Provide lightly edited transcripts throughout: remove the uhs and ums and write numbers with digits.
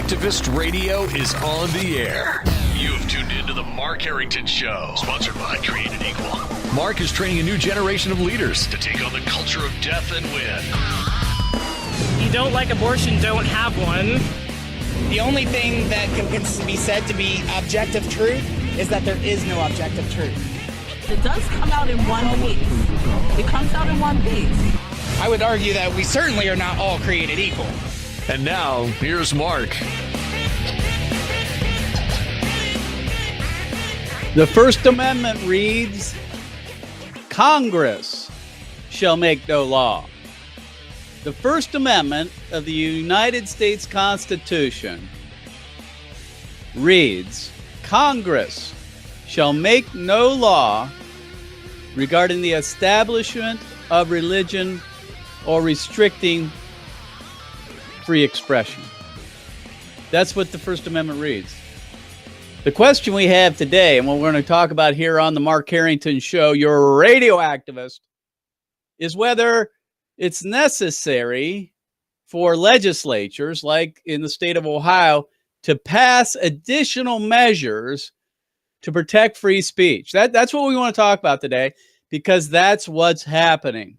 Activist Radio is on the air. You have tuned into the Mark Harrington Show, sponsored by Created Equal. Mark is training a new generation of leaders to take on the culture of death and win. You don't like abortion, don't have one. The only thing that can be said to be objective truth is that there is no objective truth. It does come out in one piece. It comes out in one piece. I would argue that we certainly are not all created equal. And now, here's Mark. The First Amendment reads, Congress shall make no law. The First Amendment of the United States Constitution reads, Congress shall make no law regarding the establishment of religion or restricting free expression. That's what the First Amendment reads. The question we have today, and what we're going to talk about here on the Mark Harrington Show, your radio activist, is whether it's necessary for legislatures, like in the state of Ohio, to pass additional measures to protect free speech. That's what we want to talk about today, because that's what's happening.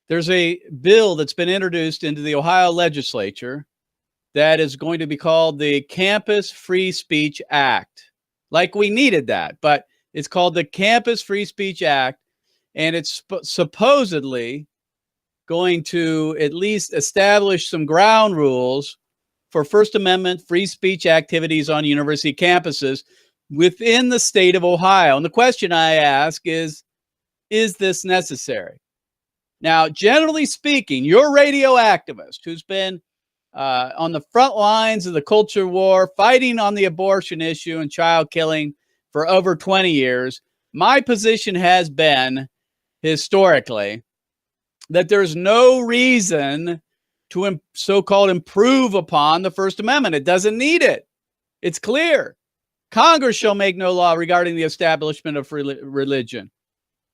There's a bill that's been introduced into the Ohio legislature that is going to be called the Campus Free Speech Act. Like we needed that, but it's called the Campus Free Speech Act, and it's supposedly going to at least establish some ground rules for First Amendment free speech activities on university campuses within the state of Ohio. And the question I ask is this necessary? Now, generally speaking, your radio activist who's been on the front lines of the culture war, fighting on the abortion issue and child killing for over 20 years, my position has been historically that there's no reason to so-called improve upon the First Amendment. It doesn't need it. It's clear. Congress shall make no law regarding the establishment of religion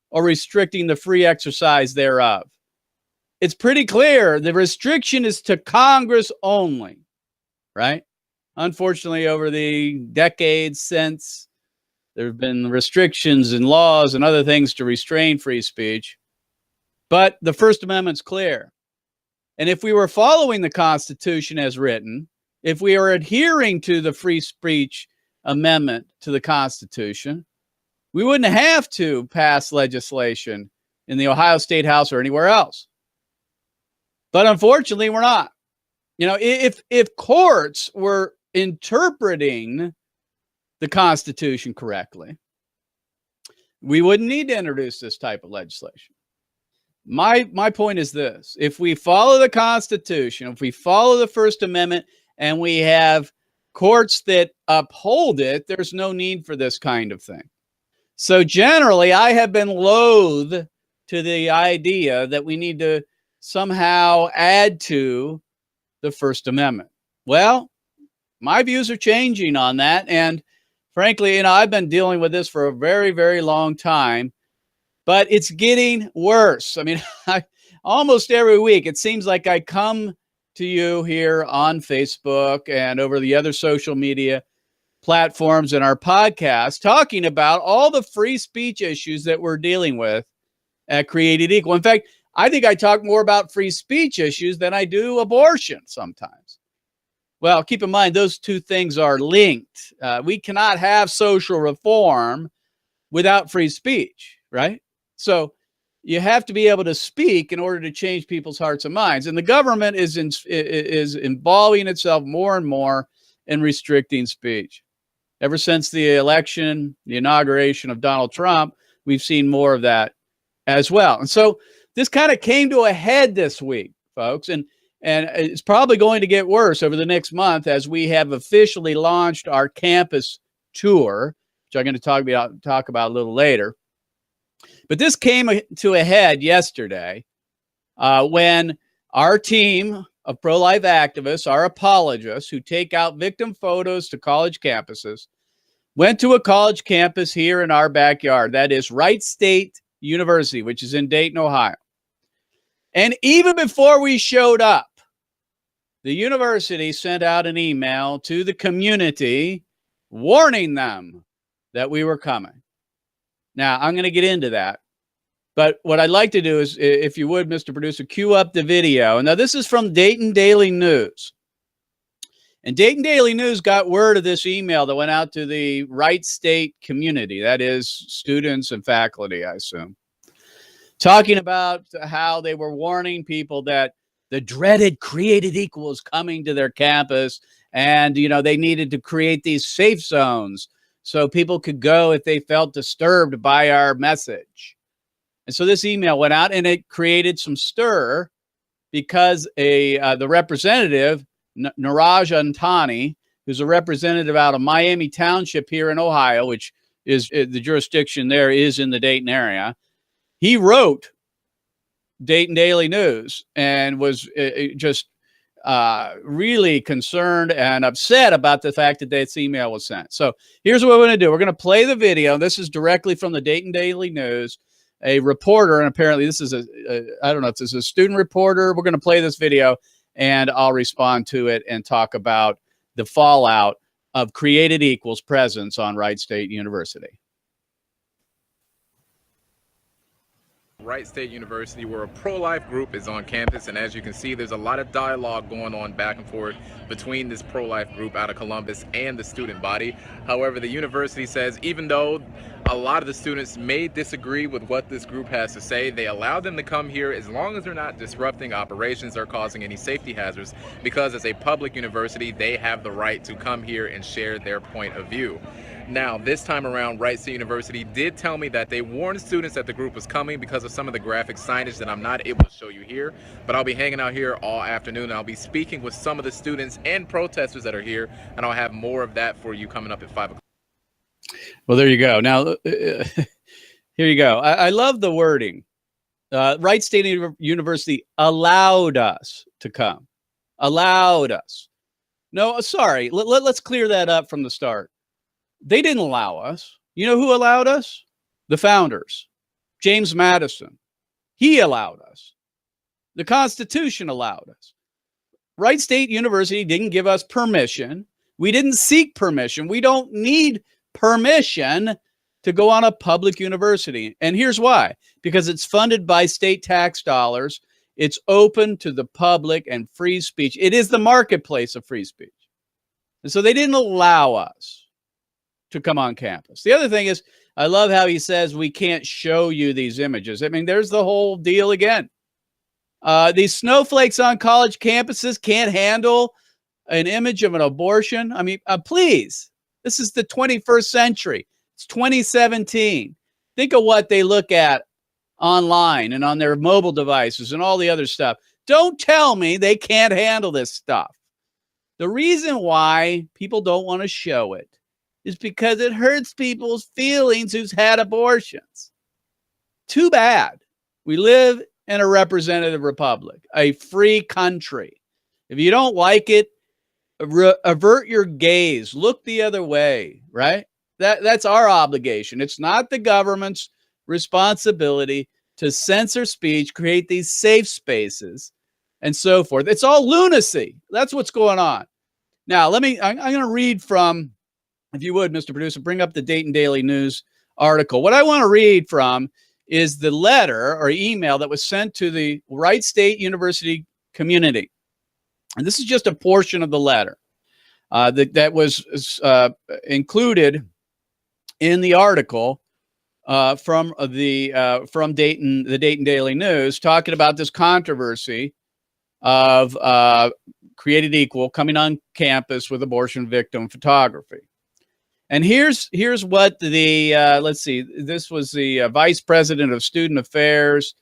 or restricting the free exercise thereof. It's pretty clear. The restriction is to Congress only, right? Unfortunately, over the decades since, there have been restrictions and laws and other things to restrain free speech. But the First Amendment's clear. And if we were following the Constitution as written, if we are adhering to the free speech amendment to the Constitution, we wouldn't have to pass legislation in the Ohio State House or anywhere else. But unfortunately, we're not. You know, if courts were interpreting the Constitution correctly, we wouldn't need to introduce this type of legislation. My point is this: if we follow the Constitution, if we follow the First Amendment, and we have courts that uphold it, there's no need for this kind of thing. So generally, I have been loath to the idea that we need to somehow add to the First Amendment. Well, my views are changing on that. And frankly, I've been dealing with this for a very, very long time, but it's getting worse. I mean, almost every week, it seems like I come to you here on Facebook and over the other social media platforms and our podcast talking about all the free speech issues that we're dealing with at Created Equal. In fact, I think I talk more about free speech issues than I do abortion sometimes. Well, keep in mind, those two things are linked. We cannot have social reform without free speech, right? So you have to be able to speak in order to change people's hearts and minds. And the government is involving itself more and more in restricting speech. Ever since the election, the inauguration of Donald Trump, we've seen more of that as well. And so this kind of came to a head this week, folks, and it's probably going to get worse over the next month as we have officially launched our campus tour, which I'm going to talk about a little later. But this came to a head yesterday when our team of pro-life activists, our apologists who take out victim photos to college campuses, went to a college campus here in our backyard. That is Wright State University, which is in Dayton, Ohio. And even before we showed up, the university sent out an email to the community warning them that we were coming. Now, I'm going to get into that. But what I'd like to do is, if you would, Mr. Producer, cue up the video. Now, this is from Dayton Daily News. And Dayton Daily News got word of this email that went out to the Wright State community. That is students and faculty, I assume. Talking about how they were warning people that the dreaded created equal is coming to their campus. And, you know, they needed to create these safe zones so people could go if they felt disturbed by our message. And so this email went out, and it created some stir because the representative, Niraj Antani, who's a representative out of Miami Township here in Ohio, which is the jurisdiction there is in the Dayton area, he wrote Dayton Daily News and was just really concerned and upset about the fact that this email was sent. So here's what we're going to do. We're going to play the video. This is directly from the Dayton Daily News. A reporter, and apparently this is I don't know if this is a student reporter. We're going to play this video, and I'll respond to it and talk about the fallout of Created Equal's presence on Wright State University. Wright State University, where a pro-life group is on campus, and as you can see, there's a lot of dialogue going on back and forth between this pro-life group out of Columbus and the student body. However, the university says even though a lot of the students may disagree with what this group has to say, they allow them to come here as long as they're not disrupting operations or causing any safety hazards, because as a public university, they have the right to come here and share their point of view. Now, this time around, Wright State University did tell me that they warned students that the group was coming because of some of the graphic signage that I'm not able to show you here, but I'll be hanging out here all afternoon, and I'll be speaking with some of the students and protesters that are here, and I'll have more of that for you coming up at 5 o'clock. Well, there you go. Now, here you go. I love the wording. Wright State University allowed us to come. Allowed us. No, sorry. Let's clear that up from the start. They didn't allow us. You know who allowed us? The founders. James Madison. He allowed us. The Constitution allowed us. Wright State University didn't give us permission. We didn't seek permission. We don't need permission to go on a public university. And here's why. Because it's funded by state tax dollars. It's open to the public and free speech. It is the marketplace of free speech. And so they didn't allow us to come on campus. The other thing is, I love how he says we can't show you these images. I mean, there's the whole deal again. These snowflakes on college campuses can't handle an image of an abortion. I mean, please, this is the 21st century. It's 2017. Think of what they look at online and on their mobile devices and all the other stuff. Don't tell me they can't handle this stuff. The reason why people don't want to show it is because it hurts people's feelings who's had abortions. Too bad. We live in a representative republic, a free country. If you don't like it, avert your gaze, look the other way, right? That's our obligation. It's not the government's responsibility to censor speech, create these safe spaces, and so forth. It's all lunacy. That's what's going on. Now, I'm going to read from, if you would, Mr. Producer, bring up the Dayton Daily News article. What I want to read from is the letter or email that was sent to the Wright State University community. And this is just a portion of the letter that was included in the article from Dayton, the Dayton Daily News, talking about this controversy of Created Equal coming on campus with abortion victim photography. And here's what the, let's see, this was the Vice President of Student Affairs.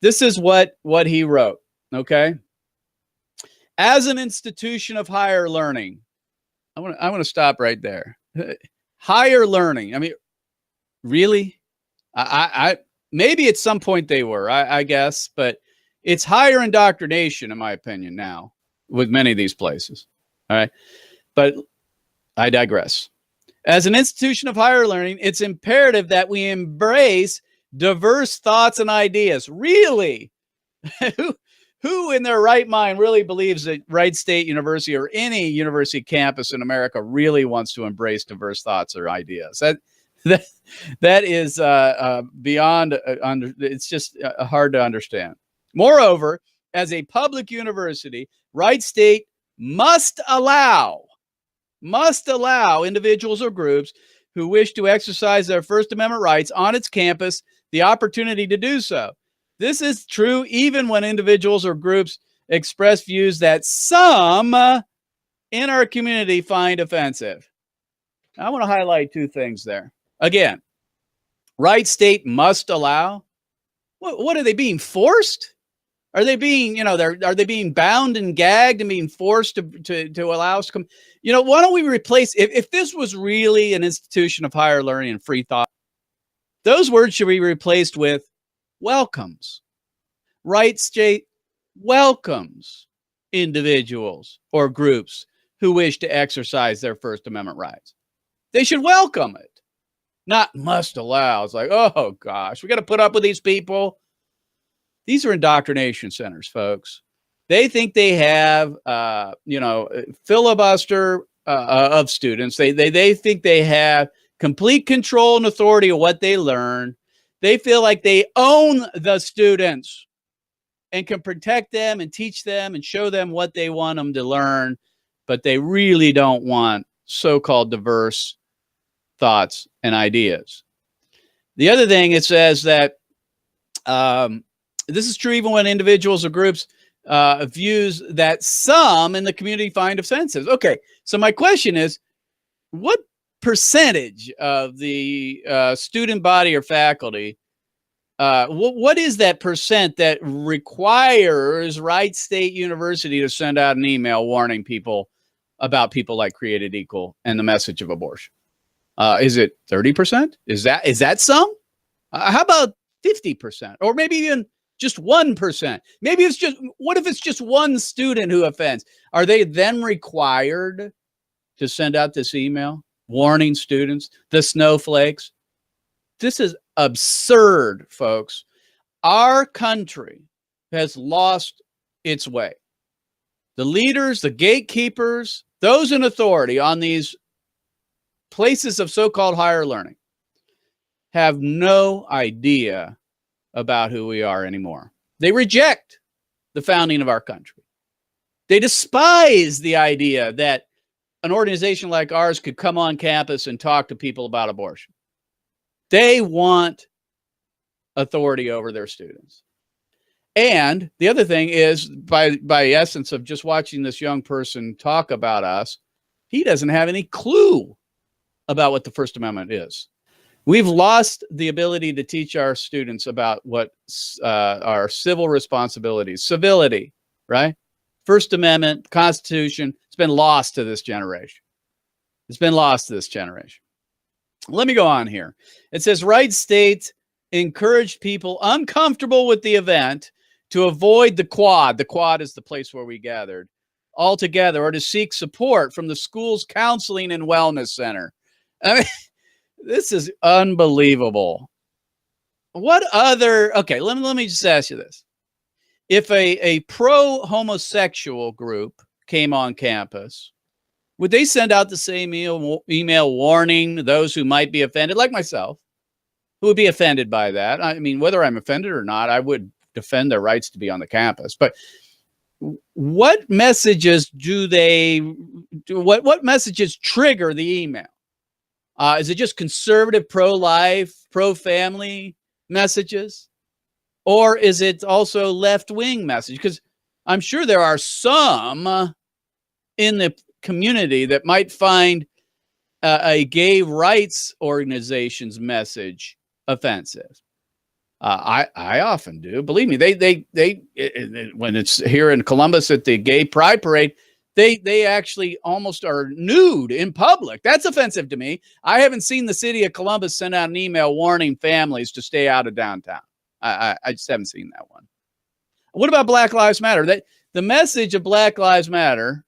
This is what he wrote, okay? As an institution of higher learning, I want to stop right there. Higher learning. I mean, really? I maybe at some point they were, I guess, but it's higher indoctrination, in my opinion, now with many of these places. All right. But I digress. As an institution of higher learning, it's imperative that we embrace diverse thoughts and ideas. Really? Who in their right mind really believes that Wright State University or any university campus in America really wants to embrace diverse thoughts or ideas? That is beyond it's just hard to understand. Moreover, as a public university, Wright State must allow individuals or groups who wish to exercise their First Amendment rights on its campus the opportunity to do so. This is true even when individuals or groups express views that some in our community find offensive. I want to highlight two things there. Again, Wright State must allow. What are they being forced? Are they being, are they being bound and gagged and being forced to allow us to come? Why don't we replace, if this was really an institution of higher learning and free thought, those words should be replaced with welcomes. Wright State welcomes individuals or groups who wish to exercise their First Amendment rights. They should welcome it, not must allow. It's like, oh gosh, we got to put up with these people. These are indoctrination centers, folks. They think they have, filibuster of students. They think they have complete control and authority of what they learn. They feel like they own the students and can protect them and teach them and show them what they want them to learn, but they really don't want so-called diverse thoughts and ideas. The other thing, it says that this is true even when individuals or groups views that some in the community find offensive. Okay, so my question is, what percentage of the student body or faculty, what is that percent that requires Wright State University to send out an email warning people about people like created equal and the message of abortion? Is it 30%? Is that some? How about 50%? Or maybe even just 1%? Maybe it's just, what if it's just one student who offends? Are they then required to send out this email warning students, the snowflakes? This is absurd, folks. Our country has lost its way. The leaders, the gatekeepers, those in authority on these places of so-called higher learning have no idea about who we are anymore. They reject the founding of our country. They despise the idea that an organization like ours could come on campus and talk to people about abortion. They want authority over their students. And the other thing is, by essence of just watching this young person talk about us, he doesn't have any clue about what the First Amendment is. We've lost the ability to teach our students about what our civil responsibilities, civility, right? First Amendment, Constitution, it's been lost to this generation. It's been lost to this generation. Let me go on here. It says Wright State encouraged people uncomfortable with the event to avoid the quad. The quad is the place where we gathered altogether, or to seek support from the school's counseling and wellness center. I mean, this is unbelievable. What other, okay, let me just ask you this. If a pro-homosexual group came on campus, would they send out the same email warning those who might be offended, like myself, who would be offended by that? I mean, whether I'm offended or not, I would defend their rights to be on the campus. But what messages what messages trigger the email? Is it just conservative, pro-life, pro-family messages? Or is it also left-wing message? Because I'm sure there are some in the community that might find a gay rights organization's message offensive. I often do. Believe me, they when it's here in Columbus at the Gay Pride Parade, they actually almost are nude in public. That's offensive to me. I haven't seen the city of Columbus send out an email warning families to stay out of downtown. I just haven't seen that one. What about Black Lives Matter? That the message of Black Lives Matter,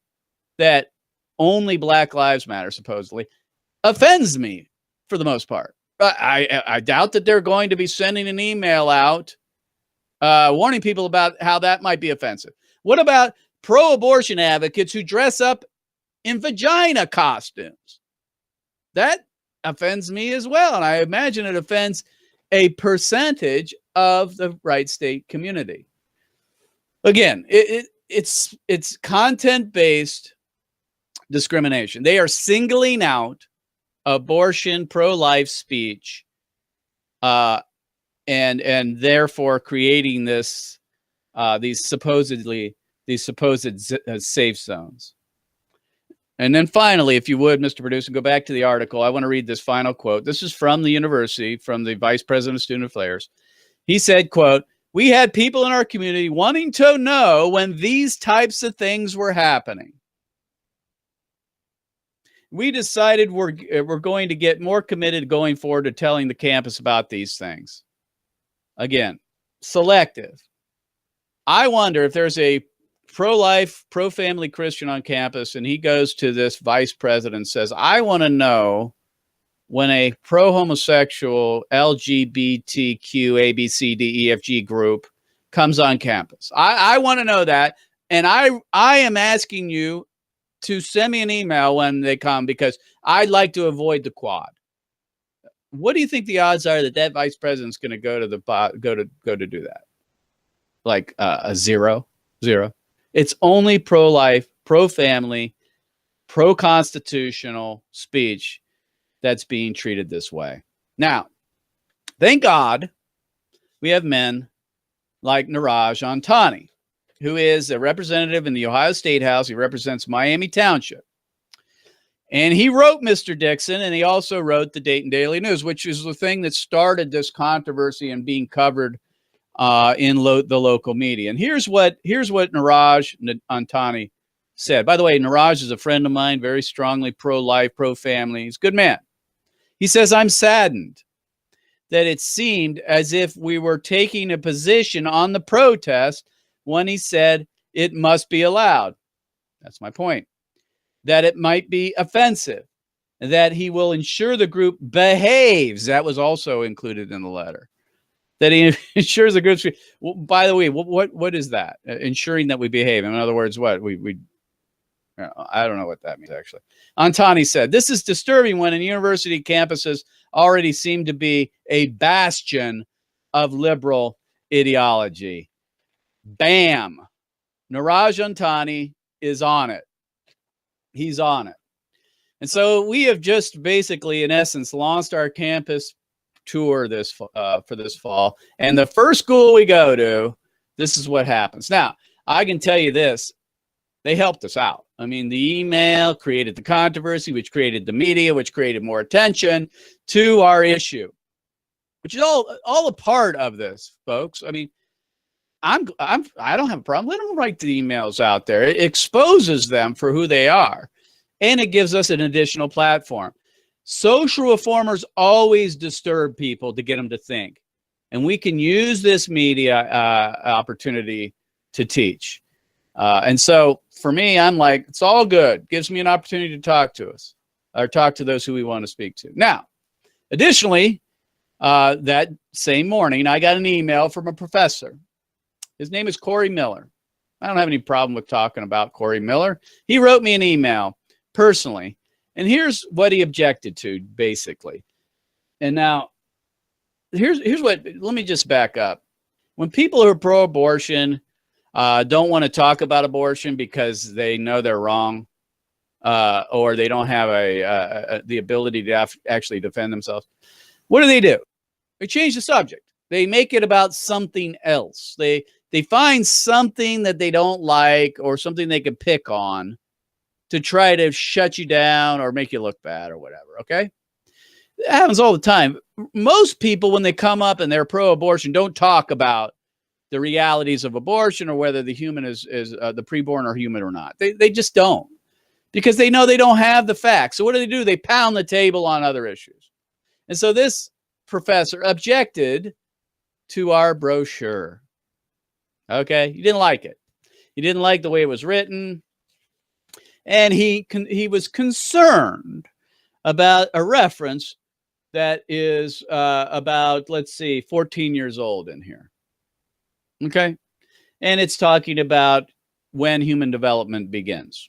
that only Black Lives Matter supposedly, offends me for the most part. I doubt that they're going to be sending an email out warning people about how that might be offensive. What about pro-abortion advocates who dress up in vagina costumes? That offends me as well, and I imagine it offends a percentage of the Wright State community. Again, it's content-based discrimination. They are singling out abortion, pro-life speech, and therefore creating this these supposed safe zones. And then finally, if you would, Mr. Producer, go back to the article. I want to read this final quote. This is from the university, from the Vice President of Student Affairs. He said, quote, "We had people in our community wanting to know when these types of things were happening. We decided we're going to get more committed going forward to telling the campus about these things." Again, selective. I wonder if there's a pro-life, pro-family Christian on campus and he goes to this vice president and says, "I want to know when a pro-homosexual LGBTQ ABCDEFG group comes on campus. I want to know that, and I am asking you to send me an email when they come because I'd like to avoid the quad." What do you think the odds are that that vice president's going to go to do that? Like a zero. It's only pro-life, pro-family, pro-constitutional speech that's being treated this way. Now, thank God we have men like Niraj Antani, who is a representative in the Ohio State House. He represents Miami Township. And he wrote Mr. Dixon, and he also wrote the Dayton Daily News, which is the thing that started this controversy and being covered in the local media. And here's what Niraj Antani said. By the way, Niraj is a friend of mine, very strongly pro-life, pro-family. He's a good man. He says, "I'm saddened that it seemed as if we were taking a position on the protest when he said it must be allowed." That's my point. That it might be offensive, that he will ensure the group behaves. That was also included in the letter. That he ensures the group. Well, by the way, what is that? Ensuring that we behave. In other words, what I don't know what that means, actually. Antani said, "This is disturbing when university campuses already seem to be a bastion of liberal ideology." Bam. Niraj Antani is on it. He's on it. And so we have just basically, in essence, launched our campus tour for this fall. And the first school we go to, this is what happens. Now, I can tell you this. They helped us out. I mean, the email created the controversy, which created the media, which created more attention to our issue, which is all a part of this, folks. I mean, I don't have a problem. Let them write the emails out there. It exposes them for who they are, and it gives us an additional platform. Social reformers always disturb people to get them to think, and we can use this media opportunity to teach. And so for me, I'm like, it's all good. Gives me an opportunity to talk to us or talk to those who we want to speak to. Now, additionally, that same morning, I got an email from a professor. His name is Corey Miller. I don't have any problem with talking about Corey Miller. He wrote me an email personally, and here's what he objected to, basically. And now, here's what, let me just back up. When people who are pro-abortion don't want to talk about abortion because they know they're wrong, or they don't have the ability to actually defend themselves, what do? They change the subject. They make it about something else. They find something that they don't like or something they can pick on to try to shut you down or make you look bad or whatever, okay? It happens all the time. Most people, when they come up and they're pro-abortion, don't talk about the realities of abortion or whether the human is the preborn or human or not. They just don't, because they know they don't have the facts. So what do? They pound the table on other issues. And so this professor objected to our brochure. Okay, he didn't like it. He didn't like the way it was written, and he was concerned about a reference that is about, let's see, 14 years old in here. Okay. And it's talking about when human development begins.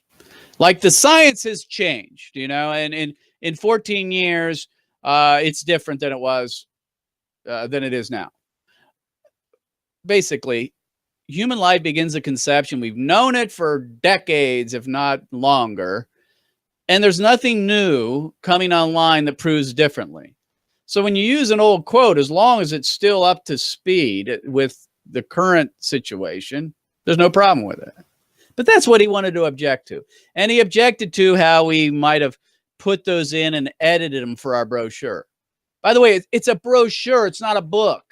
Like the science has changed, and in 14 years, it's different than it was, than it is now. Basically, human life begins at conception. We've known it for decades, if not longer. And there's nothing new coming online that proves differently. So when you use an old quote, as long as it's still up to speed with the current situation, there's no problem with it. But that's what he wanted to object to. And he objected to how we might have put those in and edited them for our brochure. By the way, it's a brochure. It's not a book.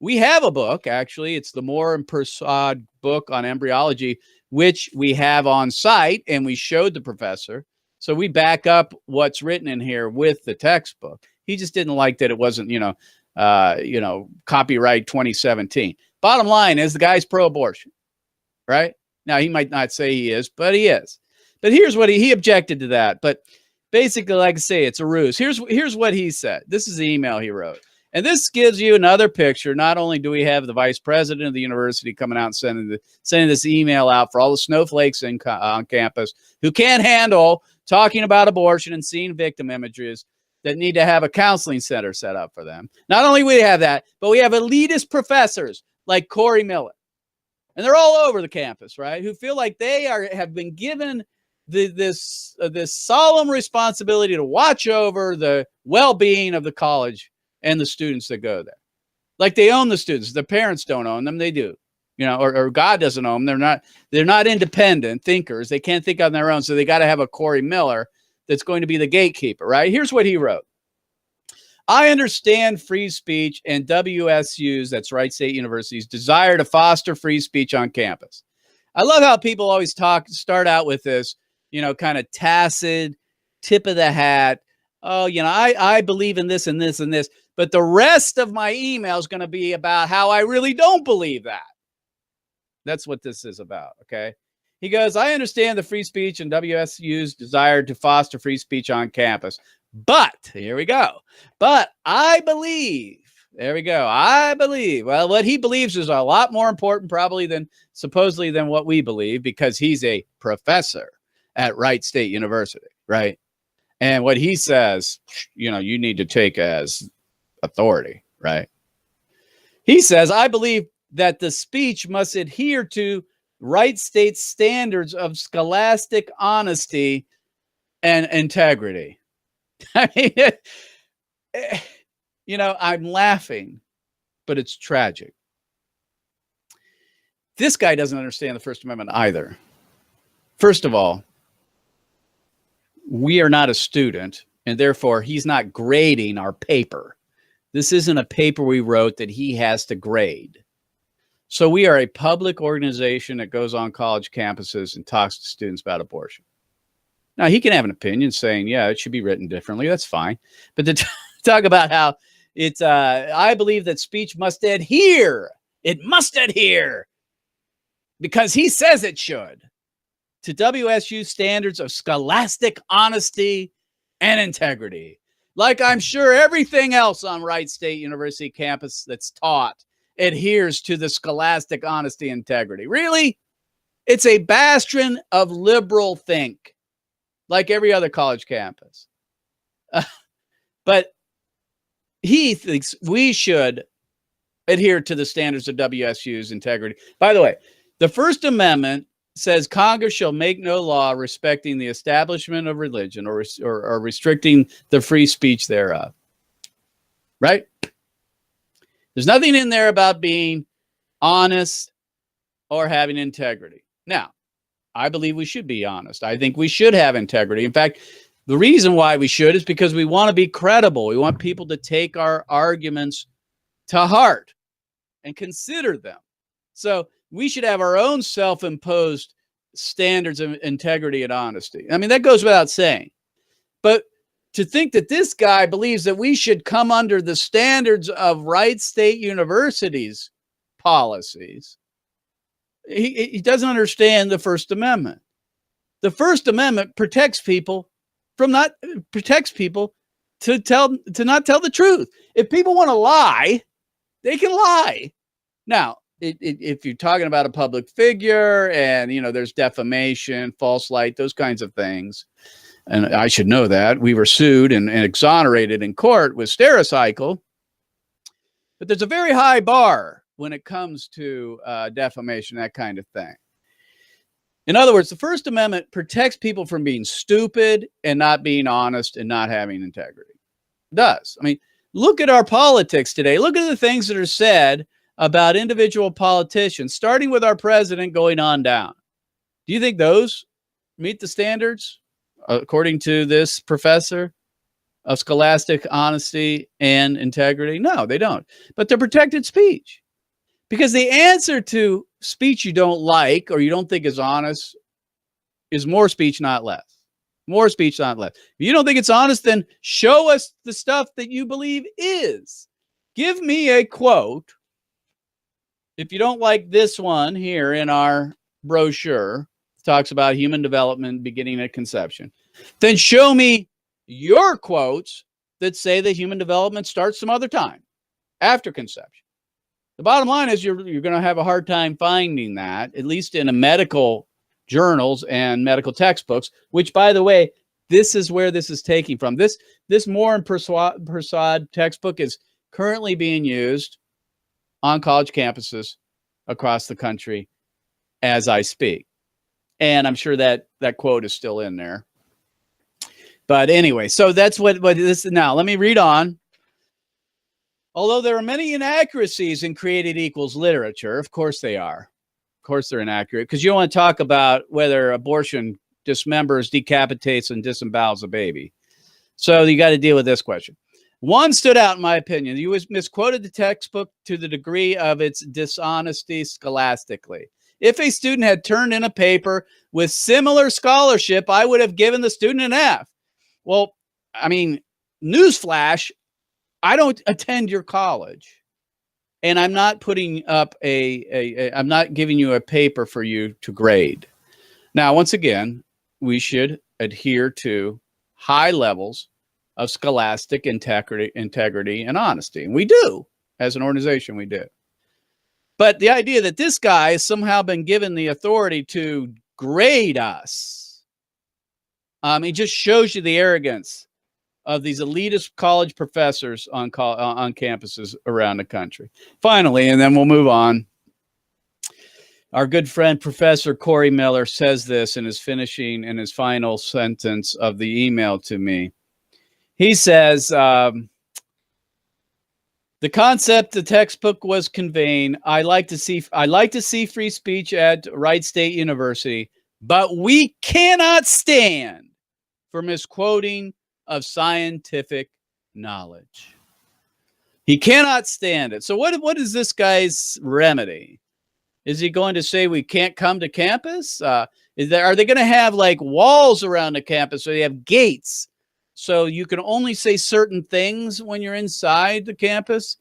We have a book, actually. It's the Moore and Persaud book on embryology, which we have on site, and we showed the professor. So we back up what's written in here with the textbook. He just didn't like that it wasn't, copyright 2017. Bottom line is the guy's pro-abortion, right? Now, he might not say he is, but he is. But here's what he objected to that. But basically, like I say, it's a ruse. Here's what he said. This is the email he wrote. And this gives you another picture. Not only do we have the vice president of the university coming out and sending this email out for all the snowflakes on campus who can't handle talking about abortion and seeing victim images that need to have a counseling center set up for them. Not only we have that, but we have elitist professors like Corey Miller. And they're all over the campus, right? Who feel like they have been given this solemn responsibility to watch over the well-being of the college and the students that go there. Like they own the students. The parents don't own them. They do. Or God doesn't own them. They're not independent thinkers. They can't think on their own. So they got to have a Corey Miller that's going to be the gatekeeper, right? Here's what he wrote. I understand free speech and WSU's, that's Wright State University's, desire to foster free speech on campus. I love how people always start out with this, kind of tacit, tip of the hat. Oh, I believe in this and this and this. But the rest of my email is going to be about how I really don't believe that. That's what this is about, okay? He goes, I understand the free speech and WSU's desire to foster free speech on campus. But, here we go. But I believe, there we go. I believe. Well, what he believes is a lot more important probably supposedly than what we believe, because he's a professor at Wright State University, right? And what he says, you need to take as authority, right? He says, I believe that the speech must adhere to Wright State standards of scholastic honesty and integrity. I mean, I'm laughing, but it's tragic. This guy doesn't understand the First Amendment either. First of all, we are not a student, and therefore he's not grading our paper. This isn't a paper we wrote that he has to grade. So we are a public organization that goes on college campuses and talks to students about abortion. Now, he can have an opinion saying, yeah, it should be written differently. That's fine. But to talk about how it's, I believe that speech must adhere. It must adhere because he says it should to WSU standards of scholastic honesty and integrity. Like I'm sure everything else on Wright State University campus that's taught adheres to the scholastic honesty and integrity. Really? It's a bastion of liberal think, like every other college campus. But he thinks we should adhere to the standards of WSU's integrity. By the way, the First Amendment says Congress shall make no law respecting the establishment of religion or restricting the free speech thereof. Right? There's nothing in there about being honest or having integrity. Now, I believe we should be honest. I think we should have integrity. In fact, the reason why we should is because we want to be credible. We want people to take our arguments to heart and consider them. So we should have our own self-imposed standards of integrity and honesty. I mean, that goes without saying. But to think that this guy believes that we should come under the standards of Wright State University's policies, he doesn't understand the First Amendment. The First Amendment protects people to not tell the truth. If people want to lie, they can lie. Now, if you're talking about a public figure and, there's defamation, false light, those kinds of things, and I should know that. We were sued and exonerated in court with Stericycle. But there's a very high bar when it comes to defamation, that kind of thing. In other words, the First Amendment protects people from being stupid and not being honest and not having integrity. It does. I mean, look at our politics today. Look at the things that are said about individual politicians, starting with our president going on down. Do you think those meet the standards, according to this professor of scholastic honesty and integrity? No, they don't. But they're protected speech. Because the answer to speech you don't like or you don't think is honest is more speech, not less. More speech, not less. If you don't think it's honest, then show us the stuff that you believe is. Give me a quote. If you don't like this one here in our brochure, it talks about human development beginning at conception, then show me your quotes that say that human development starts some other time after conception. The bottom line is you're going to have a hard time finding that, at least in a medical journals and medical textbooks, which, by the way, this is where this is taking from. This Moore and Persaud textbook is currently being used on college campuses across the country as I speak. And I'm sure that quote is still in there. But anyway, so that's what this is now. Let me read on. Although there are many inaccuracies in created equals literature, of course they are. Of course they're inaccurate, because you don't want to talk about whether abortion dismembers, decapitates, and disembowels a baby. So you got to deal with this question. One stood out, in my opinion. You misquoted the textbook to the degree of its dishonesty scholastically. If a student had turned in a paper with similar scholarship, I would have given the student an F. Well, I mean, newsflash, I don't attend your college, and I'm not putting up I'm not giving you a paper for you to grade. Now, once again, we should adhere to high levels of scholastic integrity and honesty. And we do, as an organization, we do. But the idea that this guy has somehow been given the authority to grade us, it just shows you the arrogance of these elitist college professors on campuses around the country. Finally, and then we'll move on, our good friend, Professor Corey Miller, says this in his final sentence of the email to me. He says, the concept the textbook was conveying, I like to see free speech at Wright State University, but we cannot stand for misquoting of scientific knowledge. He cannot stand it. So what is this guy's remedy? Is he going to say we can't come to campus? Are they going to have like walls around the campus, so they have gates so you can only say certain things when you're inside the campus,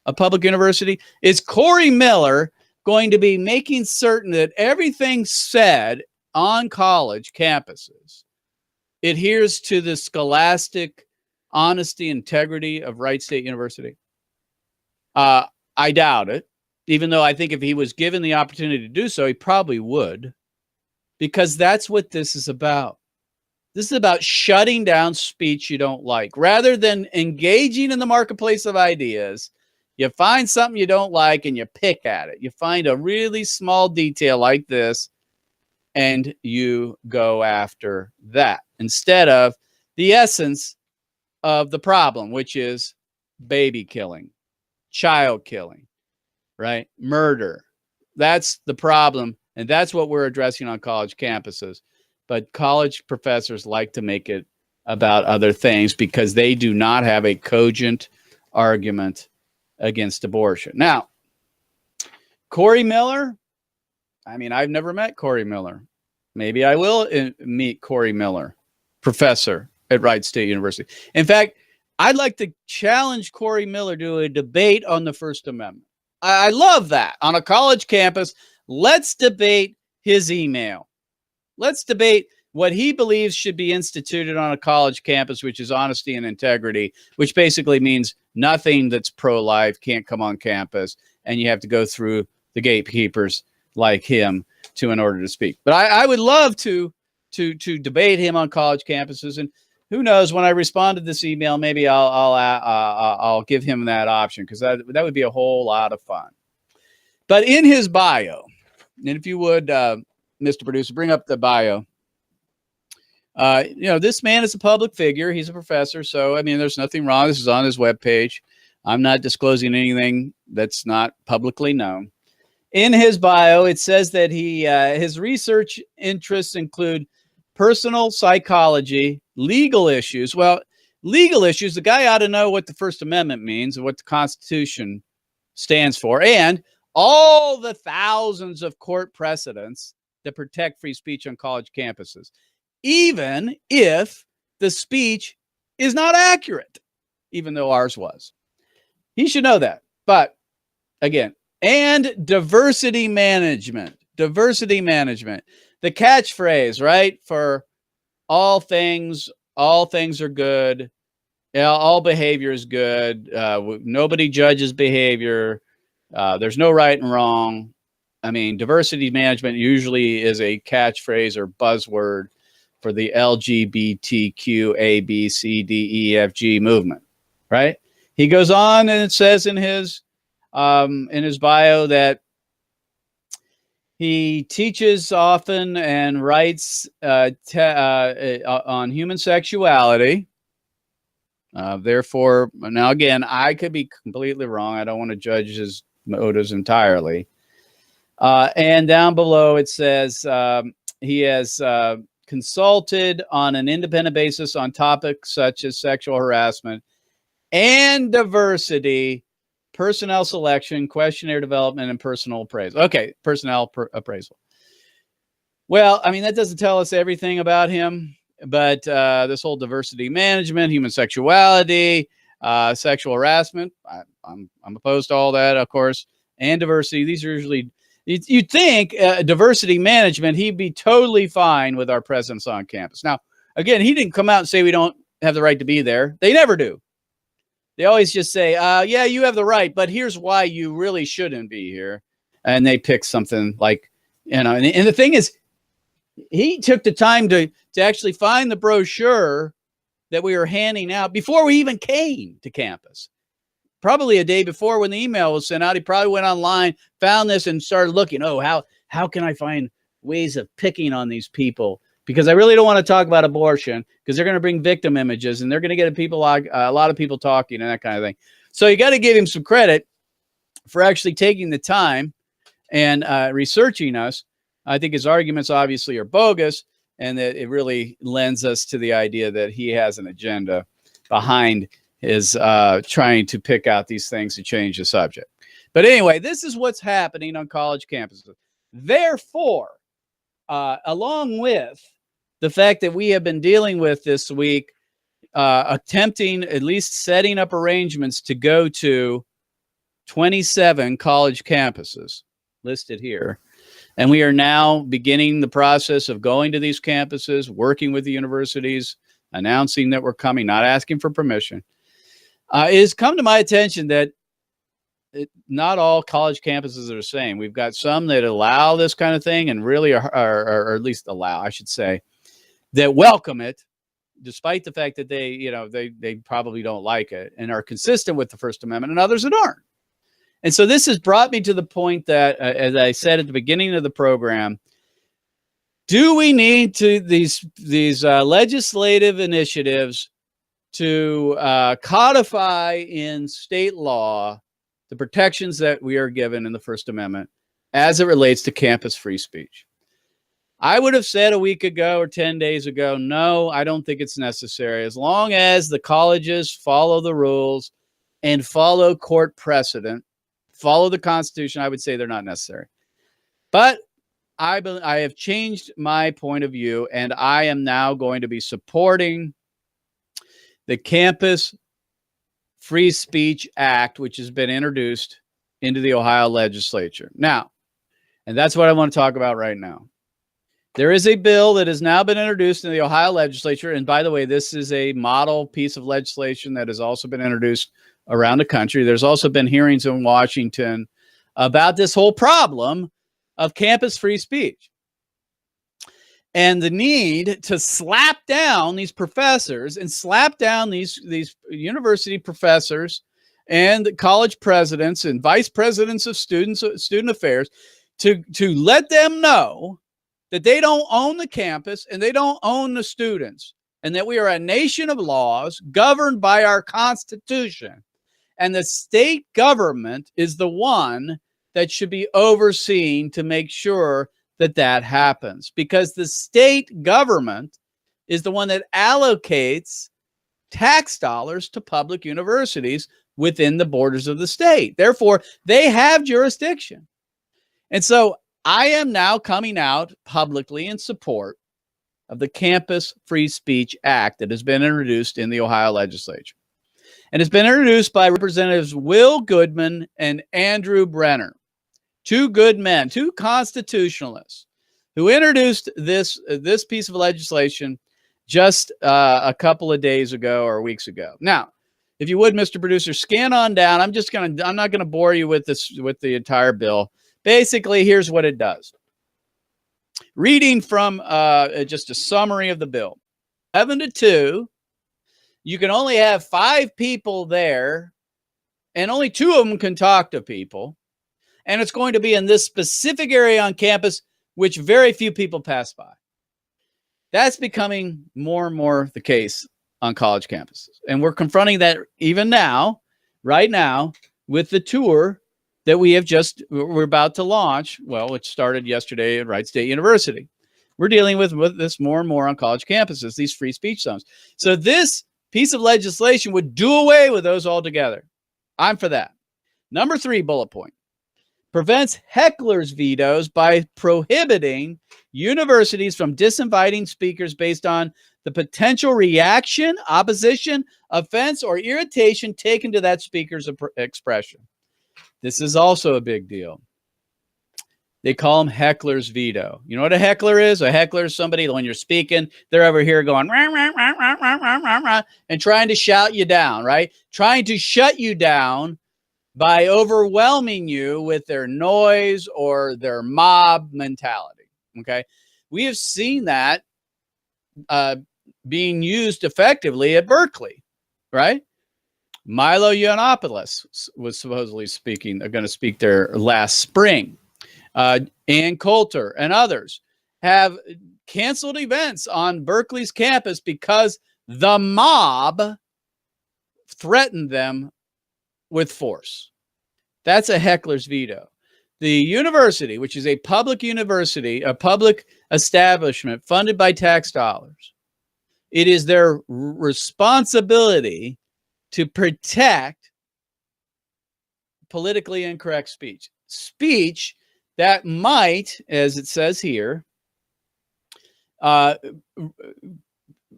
a public university? Is Corey Miller going to be making certain that everything said on college campuses adheres to the scholastic honesty, integrity of Wright State University? I doubt it, even though I think if he was given the opportunity to do so, he probably would, because that's what this is about. This is about shutting down speech you don't like. Rather than engaging in the marketplace of ideas, you find something you don't like and you pick at it. You find a really small detail like this and you go after that instead of the essence of the problem, which is baby killing, child killing, right? Murder. That's the problem. And that's what we're addressing on college campuses. But college professors like to make it about other things because they do not have a cogent argument against abortion. Now, Corey Miller, I mean, I've never met Corey Miller. Maybe I will meet Corey Miller, professor at Wright State University. In fact, I'd like to challenge Corey Miller to a debate on the First Amendment. I love that. On a college campus, let's debate his email. Let's debate what he believes should be instituted on a college campus, which is honesty and integrity, which basically means nothing that's pro-life can't come on campus, and you have to go through the gatekeepers like him in order to speak. But I would love to debate him on college campuses, and who knows, when I respond to this email, maybe I'll give him that option, because that would be a whole lot of fun. But in his bio, and if you would, Mr. Producer, bring up the bio. This man is a public figure. He's a professor. So, I mean, there's nothing wrong. This is on his webpage. I'm not disclosing anything that's not publicly known. In his bio, it says that his research interests include personal psychology, legal issues. Well, legal issues, the guy ought to know what the First Amendment means and what the Constitution stands for, and all the thousands of court precedents that protect free speech on college campuses, even if the speech is not accurate, even though ours was. He should know that. But again, and diversity management, the catchphrase, right? For all things are good. Yeah, all behavior is good. Nobody judges behavior. There's no right and wrong. I mean, diversity management usually is a catchphrase or buzzword for the LGBTQ A, B, C, D, E, F, G movement, right? He goes on and it says in his bio that he teaches often and writes on human sexuality. Therefore, now again, I could be completely wrong. I don't want to judge his motives entirely. And down below it says he has consulted on an independent basis on topics such as sexual harassment and diversity, personnel selection, questionnaire development, and personal appraisal. Okay, personnel appraisal. Well, I mean, that doesn't tell us everything about him, but this whole diversity management, human sexuality, sexual harassment, I'm opposed to all that, of course, and diversity. These are usually, you'd think diversity management, he'd be totally fine with our presence on campus. Now, again, he didn't come out and say we don't have the right to be there. They never do. They always just say, yeah, you have the right, but here's why you really shouldn't be here. And they pick something like, and the thing is, he took the time to actually find the brochure that we were handing out before we even came to campus. Probably a day before when the email was sent out, he probably went online, found this, and started looking, how can I find ways of picking on these people? Because I really don't want to talk about abortion, because they're going to bring victim images and they're going to get a lot of people talking and that kind of thing. So you got to give him some credit for actually taking the time and researching us. I think his arguments obviously are bogus, and that it really lends us to the idea that he has an agenda behind his trying to pick out these things to change the subject. But anyway, this is what's happening on college campuses. Therefore, along with the fact that we have been dealing with this week, attempting, at least setting up arrangements to go to 27 college campuses listed here. And we are now beginning the process of going to these campuses, working with the universities, announcing that we're coming, not asking for permission. It has come to my attention that not all college campuses are the same. We've got some that allow this kind of thing and really are, or at least allow, I should say, that welcome it, despite the fact that they probably don't like it and are consistent with the First Amendment, and others that aren't. And so this has brought me to the point that, as I said at the beginning of the program, do we need to these legislative initiatives to codify in state law the protections that we are given in the First Amendment as it relates to campus free speech? I would have said a week ago or 10 days ago, no, I don't think it's necessary. As long as the colleges follow the rules and follow court precedent, follow the Constitution, I would say they're not necessary. But I have changed my point of view, and I am now going to be supporting the Campus Free Speech Act, which has been introduced into the Ohio legislature. Now, and that's what I want to talk about right now. There is a bill that has now been introduced in the Ohio legislature. And by the way, this is a model piece of legislation that has also been introduced around the country. There's also been hearings in Washington about this whole problem of campus free speech and the need to slap down these professors and slap down these university professors and college presidents and vice presidents of student affairs to let them know that they don't own the campus and they don't own the students, and that we are a nation of laws governed by our Constitution. And the state government is the one that should be overseen to make sure that that happens, because the state government is the one that allocates tax dollars to public universities within the borders of the state. Therefore, they have jurisdiction. And so I am now coming out publicly in support of the Campus Free Speech Act that has been introduced in the Ohio legislature. And it's been introduced by Representatives Will Goodman and Andrew Brenner, two good men, two constitutionalists, who introduced this piece of legislation just a couple of days ago or weeks ago. Now, if you would, Mr. Producer, scan on down. I'm not going to bore you with the entire bill. Basically, here's what it does. Reading from just a summary of the bill. 7-2, you can only have 5 people there, and only 2 of them can talk to people. And it's going to be in this specific area on campus, which very few people pass by. That's becoming more and more the case on college campuses. And we're confronting that even now, right now, with the tour that we're about to launch. Well, it started yesterday at Wright State University. We're dealing with this more and more on college campuses, these free speech zones. So this piece of legislation would do away with those altogether. I'm for that. Number 3 bullet point. Prevents hecklers' vetoes by prohibiting universities from disinviting speakers based on the potential reaction, opposition, offense, or irritation taken to that speaker's expression. This is also a big deal. They call them heckler's veto. You know what a heckler is? A heckler is somebody, when you're speaking, they're over here going, rah, rah, rah, rah, rah, rah, rah, rah, and trying to shout you down, right? Trying to shut you down by overwhelming you with their noise or their mob mentality, okay? We have seen that being used effectively at Berkeley, right? Milo Yiannopoulos was supposedly going to speak there last spring. Ann Coulter and others have canceled events on Berkeley's campus because the mob threatened them with force. That's a heckler's veto. The university, which is a public university, a public establishment funded by tax dollars, it is their responsibility to protect politically incorrect speech. Speech that might, as it says here,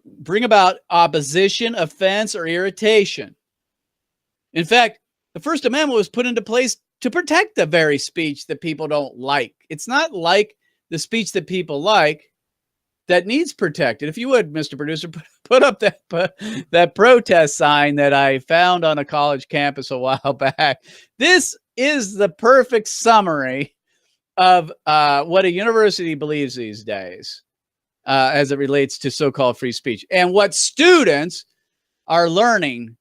bring about opposition, offense, or irritation. In fact, the First Amendment was put into place to protect the very speech that people don't like. It's not like the speech that people like that needs protected. If you would, Mr. Producer, put up that protest sign that I found on a college campus a while back. This is the perfect summary of what a university believes these days as it relates to so-called free speech, and what students are learning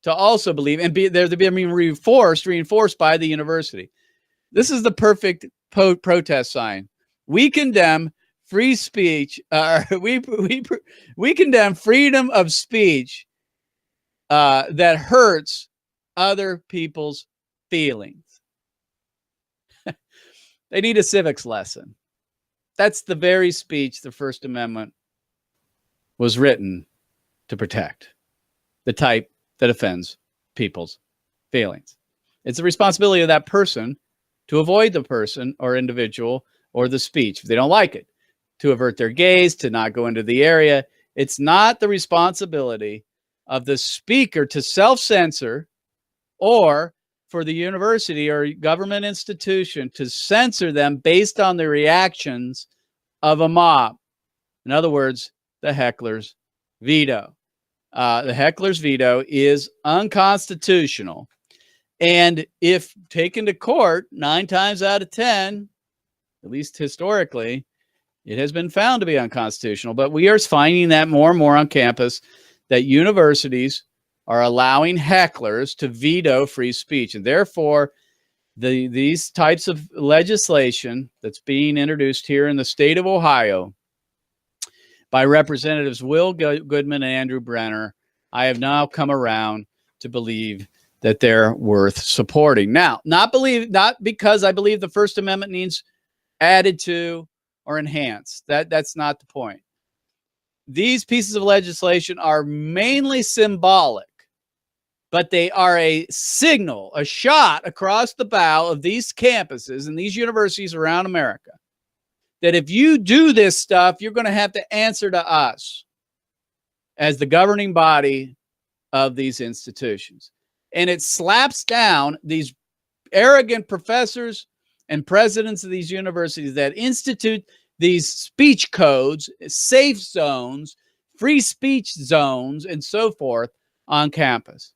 to also believe, and they're being reinforced by the university. This is the perfect protest sign. We condemn free speech. We condemn freedom of speech that hurts other people's feelings. They need a civics lesson. That's the very speech the First Amendment was written to protect, the type that offends people's feelings. It's the responsibility of that person to avoid the person or individual or the speech if they don't like it, to avert their gaze, to not go into the area. It's not the responsibility of the speaker to self-censor, or for the university or government institution to censor them based on the reactions of a mob. In other words, the heckler's veto. The heckler's veto is unconstitutional, And if taken to court 9 times out of 10, at least historically, it has been found to be unconstitutional. But we are finding that more and more on campus, that universities are allowing hecklers to veto free speech. And therefore, these types of legislation that's being introduced here in the state of Ohio by Representatives Will Goodman and Andrew Brenner, I have now come around to believe that they're worth supporting. Now, not because I believe the First Amendment needs added to or enhanced. That's not the point. These pieces of legislation are mainly symbolic, but they are a signal, a shot across the bow of these campuses and these universities around America, that if you do this stuff, you're going to have to answer to us as the governing body of these institutions. And it slaps down these arrogant professors and presidents of these universities that institute these speech codes, safe zones, free speech zones, and so forth on campus.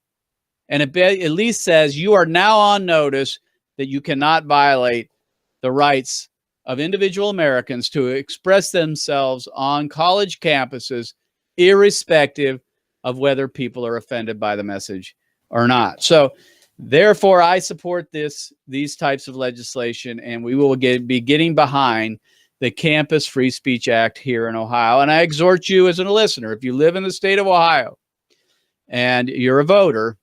And it at least says you are now on notice that you cannot violate the rights of individual Americans to express themselves on college campuses, irrespective of whether people are offended by the message or not. So therefore, I support these types of legislation, and we will be getting behind the Campus Free Speech Act here in Ohio. And I exhort you as a listener, if you live in the state of Ohio and you're a voter,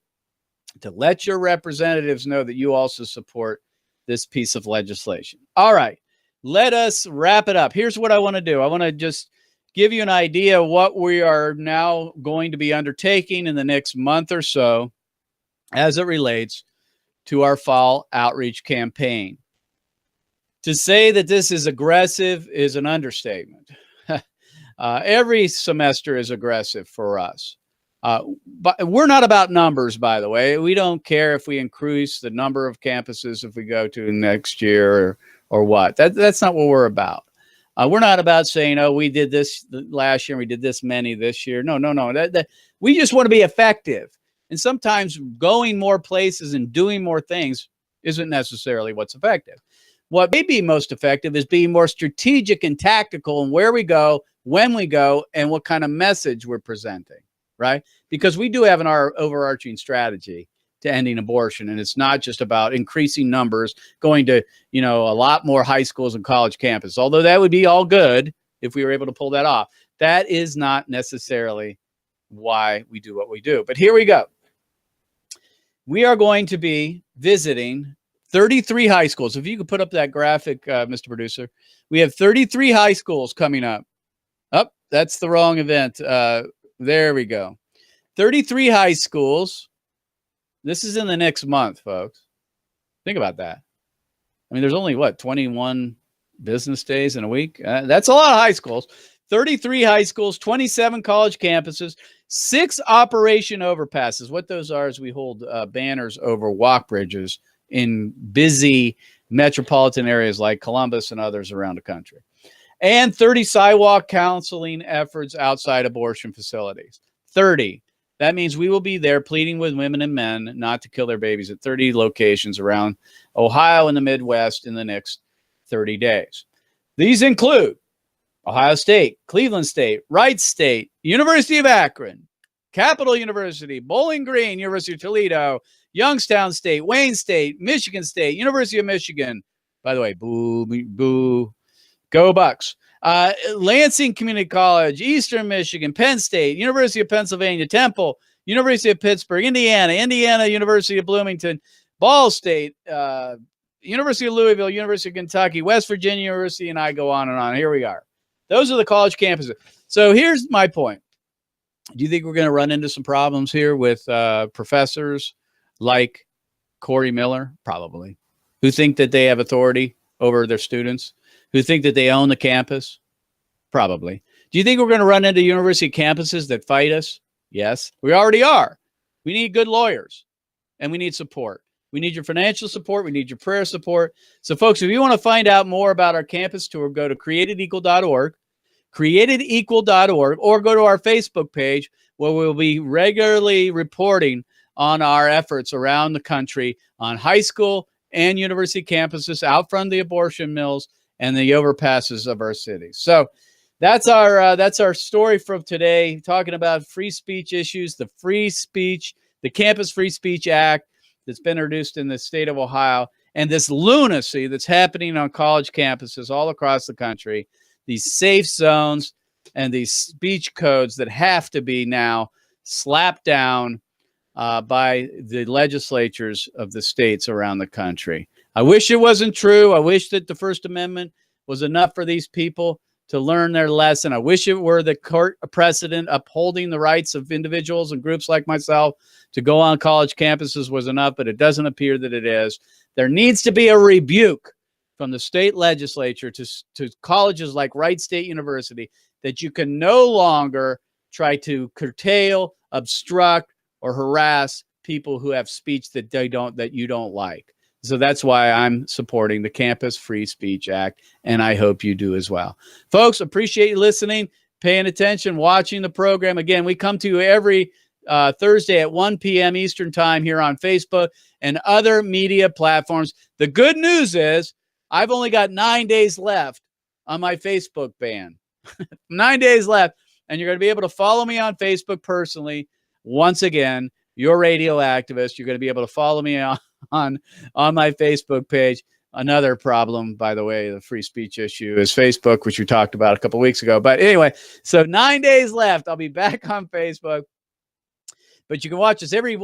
to let your representatives know that you also support this piece of legislation. All right, let us wrap it up. Here's what I want to do. I want to just give you an idea of what we are now going to be undertaking in the next month or so as it relates to our fall outreach campaign. To say that this is aggressive is an understatement. Every semester is aggressive for us. But we're not about numbers, by the way. We don't care if we increase the number of campuses if we go to next year or what. That's not what we're about. We're not about saying, oh, we did this last year, we did this many this year. No. We just want to be effective. And sometimes going more places and doing more things isn't necessarily what's effective. What may be most effective is being more strategic and tactical in where we go, when we go, and what kind of message we're presenting, right? Because we do have an overarching strategy to ending abortion, and it's not just about increasing numbers, going to, a lot more high schools and college campuses, although that would be all good if we were able to pull that off. That is not necessarily why we do what we do. But here we go. We are going to be visiting 33 high schools. If you could put up that graphic, Mr. Producer. We have 33 high schools coming up. Oh, that's the wrong event. There we go. 33 high schools. This is in the next month, folks. Think about that. I mean, there's only, 21 business days in a week? That's a lot of high schools. 33 high schools, 27 college campuses, 6 operation overpasses. What those are is we hold banners over walk bridges in busy metropolitan areas like Columbus and others around the country. And 30 sidewalk counseling efforts outside abortion facilities. 30. That means we will be there pleading with women and men not to kill their babies at 30 locations around Ohio and the Midwest in the next 30 days. These include Ohio State, Cleveland State, Wright State, University of Akron, Capital University, Bowling Green, University of Toledo, Youngstown State, Wayne State, Michigan State, University of Michigan. By the way, boo, boo, go Bucks. Lansing Community College, Eastern Michigan, Penn State, University of Pennsylvania, Temple, University of Pittsburgh, Indiana University of Bloomington, Ball State, University of Louisville, University of Kentucky, West Virginia University, and I go on and on. Here we are. Those are the college campuses. So here's my point. Do you think we're going to run into some problems here with professors like Corey Miller? Probably. Who think that they have authority over their students? Who think that they own the campus? Probably. Do you think we're going to run into university campuses that fight us? Yes, we already are. We need good lawyers, and we need support. We need your financial support. We need your prayer support. So, folks, if you want to find out more about our campus tour, go to createdequal.org, createdequal.org, or go to our Facebook page where we'll be regularly reporting on our efforts around the country on high school and university campuses, out from the abortion mills and the overpasses of our cities. So that's our story from today, talking about free speech issues, the Campus Free Speech Act that's been introduced in the state of Ohio, and this lunacy that's happening on college campuses all across the country, these safe zones and these speech codes that have to be now slapped down by the legislatures of the states around the country. I wish it wasn't true. I wish that the First Amendment was enough for these people to learn their lesson. I wish it were the court precedent upholding the rights of individuals and groups like myself to go on college campuses was enough, but it doesn't appear that it is. There needs to be a rebuke from the state legislature to colleges like Wright State University that you can no longer try to curtail, obstruct, or harass people who have speech that you don't like. So that's why I'm supporting the Campus Free Speech Act, and I hope you do as well. Folks, appreciate you listening, paying attention, watching the program. Again, we come to you every Thursday at 1 p.m. Eastern Time here on Facebook and other media platforms. The good news is I've only got 9 days left on my Facebook ban. 9 days left, and you're going to be able to follow me on Facebook personally. Once again, your radio activist. You're going to be able to follow me on my Facebook page. Another problem, by the way, the free speech issue is Facebook, which we talked about a couple of weeks ago. But anyway, so 9 days left. I'll be back on Facebook. But you can watch us every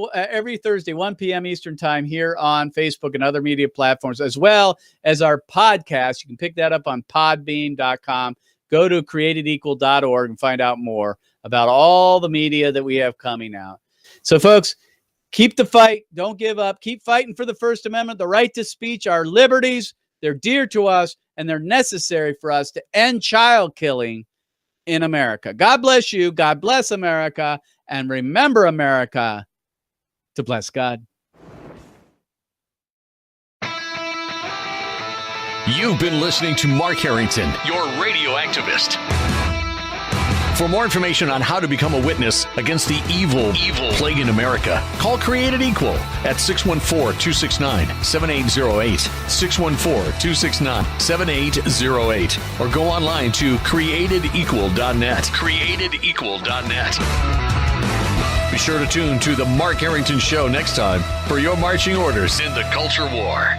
Thursday, 1 p.m. Eastern Time here on Facebook and other media platforms, as well as our podcast. You can pick that up on podbean.com. Go to createdequal.org and find out more about all the media that we have coming out. So, folks, keep the fight. Don't give up. Keep fighting for the First Amendment, the right to speech, our liberties. They're dear to us, and they're necessary for us to end child killing in America. God bless you. God bless America. And remember, America, to bless God. You've been listening to Mark Harrington, your radio activist. For more information on how to become a witness against the evil plague in America, call Created Equal at 614-269-7808, 614-269-7808, or go online to createdequal.net, createdequal.net. Be sure to tune to The Mark Harrington Show next time for your marching orders in the culture war.